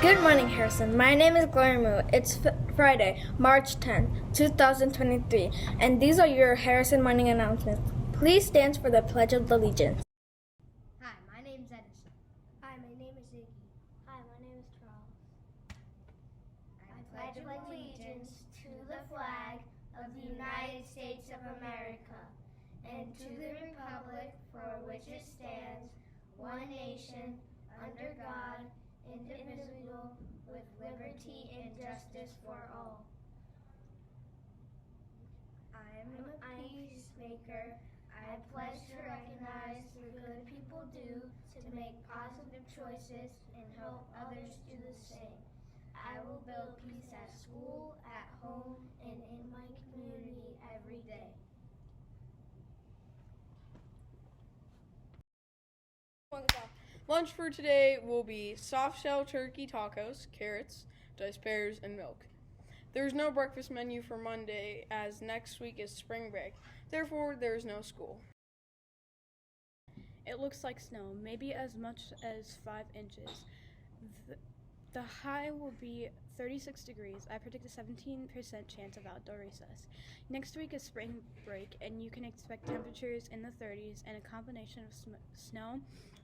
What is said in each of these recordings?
Good morning, Harrison. My name is Glorry. It's Friday, March 10th, 2023, and these are your Harrison morning announcements. Please stand for the Pledge of Allegiance. Hi, my name is Edison. Hi, my name is Ziggy. Hi, my name is Charles. I pledge allegiance to the flag of the United States of America and to the republic for which it stands, one nation, under God, indivisible, with liberty and justice for all. I am a peacemaker. I pledge to recognize the good people do, to make positive choices, and help others do the same. I will build peace at school, at home, and in my community every day. Lunch for today will be soft shell turkey tacos, carrots, diced pears, and milk. There's no breakfast menu for Monday as next week is spring break. Therefore, there is no school. It looks like snow, maybe as much as 5 inches. The high will be 36 degrees. I predict a 17% chance of outdoor recess. Next week is spring break, and you can expect temperatures in the 30s and a combination of snow,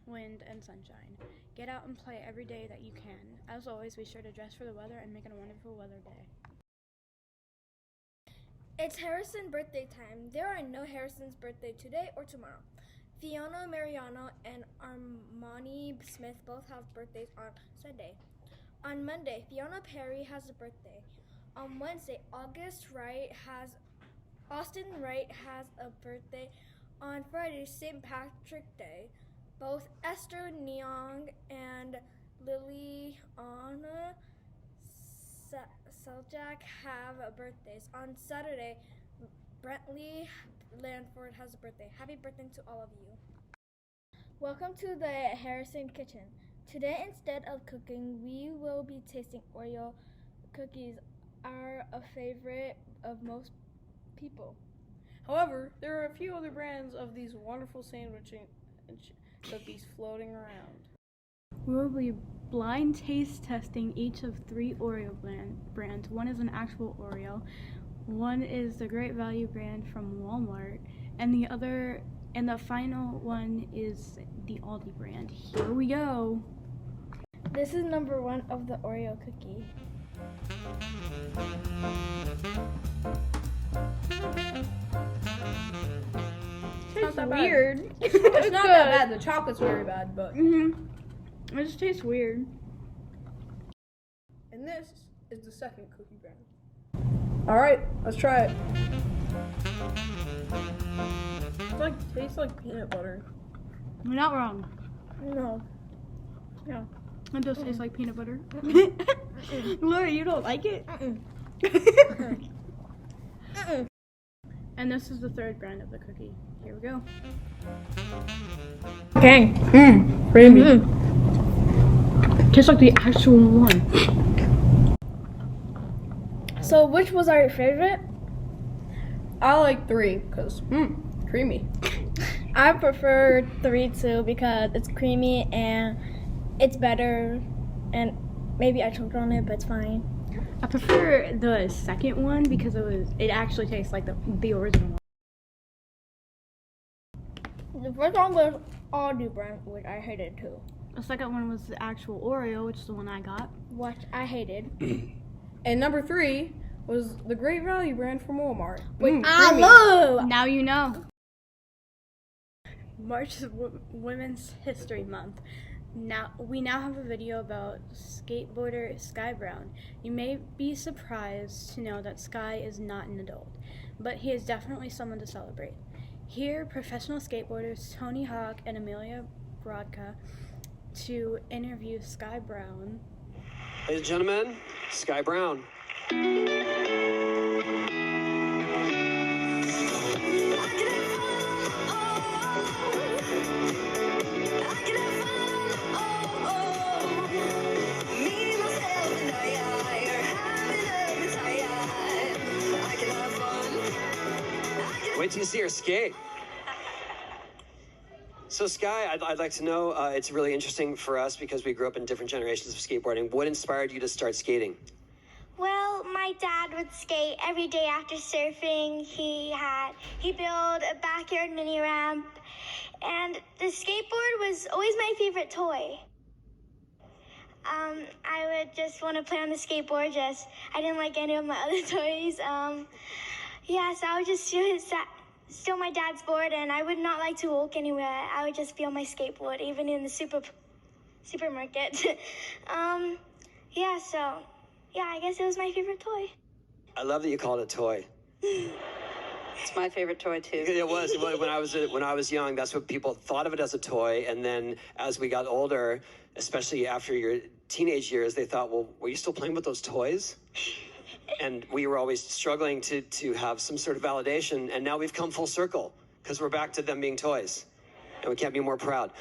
wind, and sunshine. Get out and play every day that you can. As always, be sure to dress for the weather and make it a wonderful weather day. It's Harrison birthday time. There are no Harrison's birthday today or tomorrow. Fiona Mariano and Armani Smith both have birthdays on Sunday. On Monday, Fiona Perry has a birthday. On Wednesday, Austin Wright has a birthday. On Friday, St. Patrick's Day. Both Esther Neong and Liliana Seljak have birthdays. On Saturday, Brentley Lanford has a birthday. Happy birthday to all of you. Welcome to the Harrison Kitchen. Today, instead of cooking, we will be tasting Oreo cookies, are a favorite of most people. However, there are a few other brands of these wonderful sandwich cookies floating around. We will be blind taste testing each of 3 Oreo brands. One is an actual Oreo, one is the Great Value brand from Walmart, and the final one is the Aldi brand. Here we go. This is number 1 of the Oreo cookie. It's not Weird. It's not that bad. The chocolate's very bad, but. It just tastes weird. And this is the second cookie brand. All right, let's try it. Tastes like peanut butter. You're not wrong. No. No. It does taste like peanut butter. Laura, you don't like it? And this is the 3rd brand of the cookie. Here we go. Okay. Creamy. Tastes like the actual one. So, which was our favorite? I like 3 because creamy. I prefer 3 too because it's creamy and it's better, and maybe I choked on it, but it's fine. I prefer the second one because it actually tastes like the original one. The first one was Aldi brand, which I hated too. The second one was the actual Oreo, which is the one I got. Which I hated. And number 3 was the Great Value brand from Walmart. I love. Now you know. March is Women's History Month. We now have a video about skateboarder Sky Brown. You may be surprised to know that Sky is not an adult, but he is definitely someone to celebrate. Here, professional skateboarders Tony Hawk and Amelia Brodka to interview Sky Brown. Ladies and gentlemen, Sky Brown. Wait till you see her skate. So Sky, I'd like to know, it's really interesting for us because we grew up in different generations of skateboarding. What inspired you to start skating? Well, my dad would skate every day after surfing. He built a backyard mini ramp, and the skateboard was always my favorite toy. I would just want to play on the skateboard. I didn't like any of my other toys. So I would just steal my dad's board, and I would not like to walk anywhere. I would just be on my skateboard, even in the supermarket. I guess it was my favorite toy. I love that you called it a toy. It's my favorite toy too. It was when I was young. That's what people thought of it as a toy, and then as we got older, especially after your teenage years, they thought, "Well, were you still playing with those toys?" And we were always struggling to have some sort of validation, and now we've come full circle because we're back to them being toys, and we can't be more proud.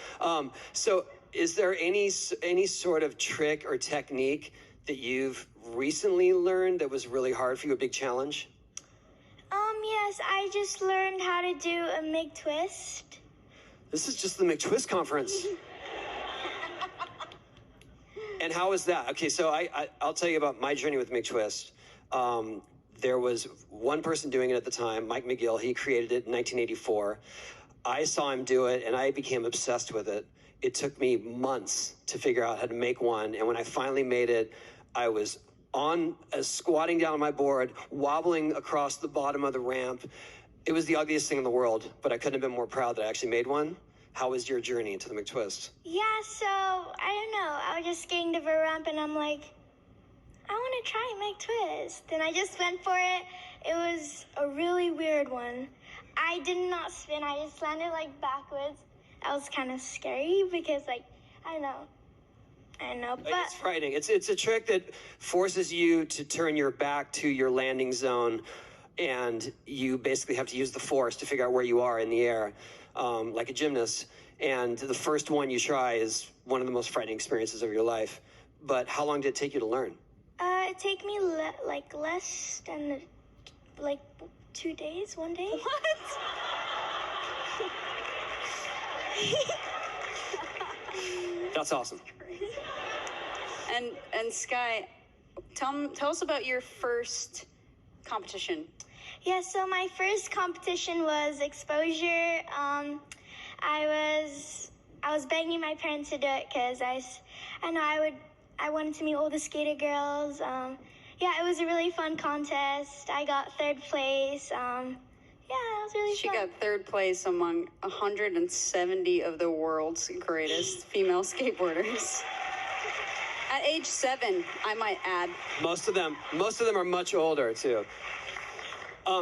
So, is there any sort of trick or technique that you've recently learned that was really hard for you, a big challenge? Yes, I just learned how to do a McTwist. This is just the McTwist conference. And how was that? Okay, so I'll tell you about my journey with McTwist. There was one person doing it at the time, Mike McGill. He created it in 1984. I saw him do it, and I became obsessed with it. It took me months to figure out how to make one, and when I finally made it, I was squatting down on my board, wobbling across the bottom of the ramp. It was the ugliest thing in the world, but I couldn't have been more proud that I actually made one. How was your journey into the McTwist? Yeah, so, I don't know. I was just skating to the ramp, and I'm like, I want to try McTwist. And I just went for it. It was a really weird one. I did not spin. I just landed, backwards. That was kind of scary because, I don't know. But it's frightening. It's a trick that forces you to turn your back to your landing zone, and you basically have to use the force to figure out where you are in the air, like a gymnast. And the first one you try is one of the most frightening experiences of your life. But how long did it take you to learn? It took me less than 2 days, 1 day. What? That's awesome. And Sky, tell us about your first competition. Yeah, so my first competition was exposure. I was begging my parents to do it because I wanted to meet all the skater girls. It was a really fun contest. I got third place. That was really fun. She got third place among 170 of the world's greatest female skateboarders. At age 7, I might add. Most of them are much older too.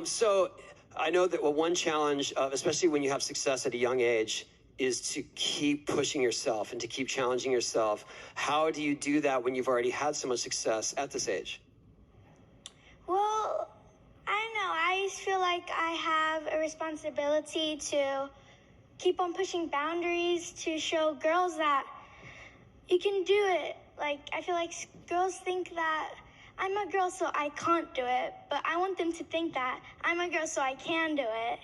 So I know that one challenge, especially when you have success at a young age, is to keep pushing yourself and to keep challenging yourself. How do you do that when you've already had so much success at this age? Well, I don't know. I just feel like I have a responsibility to keep on pushing boundaries to show girls that you can do it. I feel like girls think that I'm a girl, so I can't do it. But I want them to think that I'm a girl, so I can do it.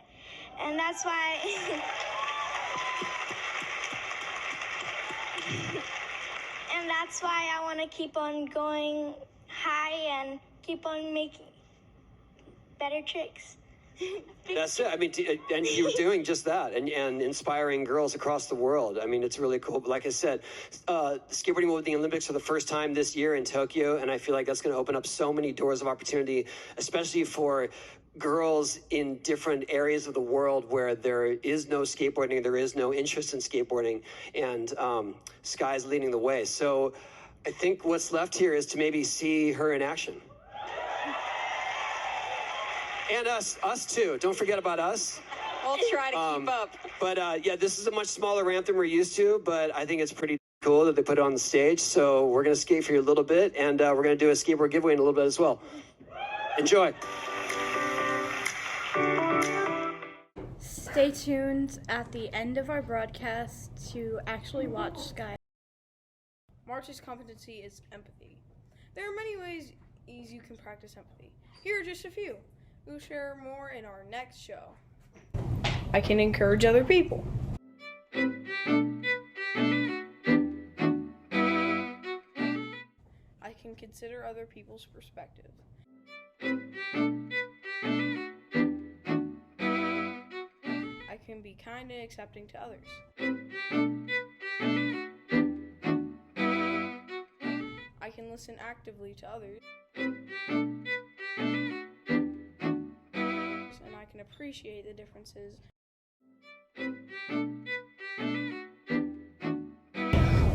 And that's why... and that's why I want to keep on going high and keep on making better tricks. That's it. I mean, and you're doing just that, and inspiring girls across the world. I mean, it's really cool. But like I said, skateboarding will be the Olympics for the first time this year in Tokyo, and I feel like that's going to open up so many doors of opportunity, especially for girls in different areas of the world where there is no skateboarding, there is no interest in skateboarding, and Sky's leading the way. So I think what's left here is to maybe see her in action. And us too. Don't forget about us. We'll try to keep up. But this is a much smaller ramp than we're used to, but I think it's pretty cool that they put it on the stage. So we're going to skate for you a little bit, and we're going to do a skateboard giveaway in a little bit as well. Enjoy. Stay tuned at the end of our broadcast to actually watch Sky. March's competency is empathy. There are many ways you can practice empathy. Here are just a few. We'll share more in our next show. I can encourage other people. consider other people's perspective. I can be kind and accepting to others. I can listen actively to others. And I can appreciate the differences.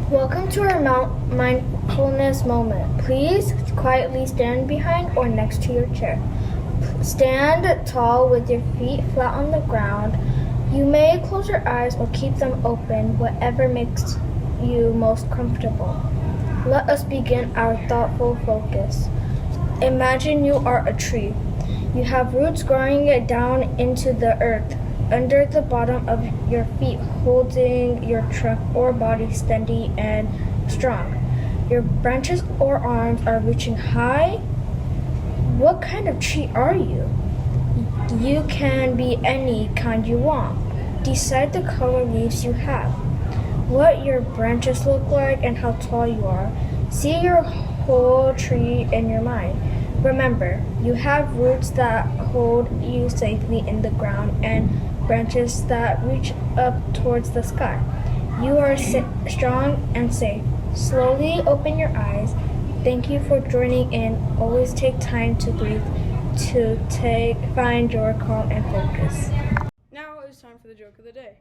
Welcome to our mindfulness moment. Please quietly stand behind or next to your chair. Stand tall with your feet flat on the ground. You may close your eyes or keep them open, whatever makes you most comfortable. Let us begin our thoughtful focus. Imagine you are a tree. You have roots growing down into the earth, under the bottom of your feet, holding your trunk or body steady and strong. Your branches or arms are reaching high. What kind of tree are you? You can be any kind you want. Decide the color leaves you have, what your branches look like, and how tall you are. See your whole tree in your mind. Remember, you have roots that hold you safely in the ground and branches that reach up towards the sky. You are strong and safe. Slowly open your eyes. Thank you for joining in. Always take time to breathe, to find your calm and focus. Now it's time for the joke of the day.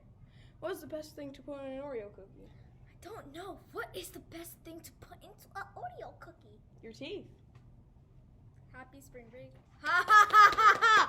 What is the best thing to put in an Oreo cookie? I don't know. What is the best thing to put into an Oreo cookie? Your teeth. Happy spring break. Ha ha ha ha ha!